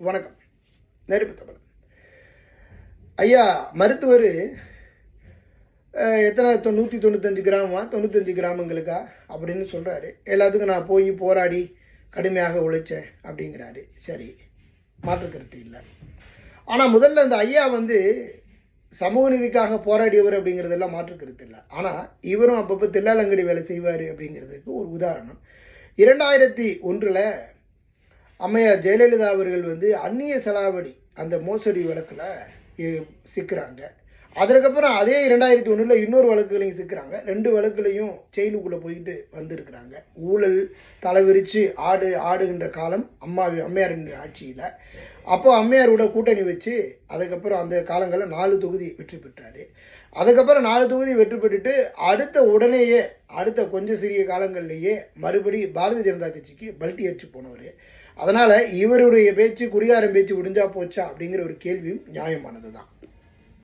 வணக்கம். நெருப்பு தமிழன். ஐயா மருத்துவர் எத்தனை 195 கிராமமா 95 கிராமங்களுக்கா அப்படின்னு சொல்கிறாரு. எல்லாத்துக்கும் நான் போய் போராடி கடுமையாக உழைச்சேன் அப்படிங்கிறாரு. சரி, மாற்று கருத்து இல்லை. ஆனால் முதல்ல அந்த ஐயா சமூக நீதிக்காக போராடியவர் அப்படிங்கிறதெல்லாம் மாற்று கருத்து இல்லை. ஆனால் இவரும் அப்பப்போ தில்லாலங்கடி வேலை செய்வார் அப்படிங்கிறதுக்கு ஒரு உதாரணம். 2001 அம்மையார் ஜெயலலிதா அவர்கள் அந்நிய செலாவணி அந்த மோசடி வழக்கில் சிக்கிறாங்க. அதுக்கப்புறம் அதே 2001 இன்னொரு வழக்குகளையும் சிக்கிறாங்க. 2 வழக்குலையும் ஜெயிலுக்குள்ளே போயிட்டு வந்திருக்கிறாங்க. ஊழல் தலைவிரித்து ஆடுகின்ற காலம் அம்மையாரின் ஆட்சியில். அப்போ அம்மையாரோட கூட்டணி வச்சு அதுக்கப்புறம் அந்த காலங்களில் 4 தொகுதி வெற்றி பெற்றார். அதுக்கப்புறம் 4 தொகுதி வெற்றி பெற்றுட்டு அடுத்த கொஞ்சம் சிறிய காலங்கள்லேயே மறுபடி பாரதிய ஜனதா கட்சிக்கு பல்ட்டி அடிச்சு போனவர். அதனால் இவருடைய பேச்சு குடிகாரம் பேச்சு முடிஞ்சா போச்சா அப்படிங்கிற ஒரு கேள்வியும் நியாயமானது தான்.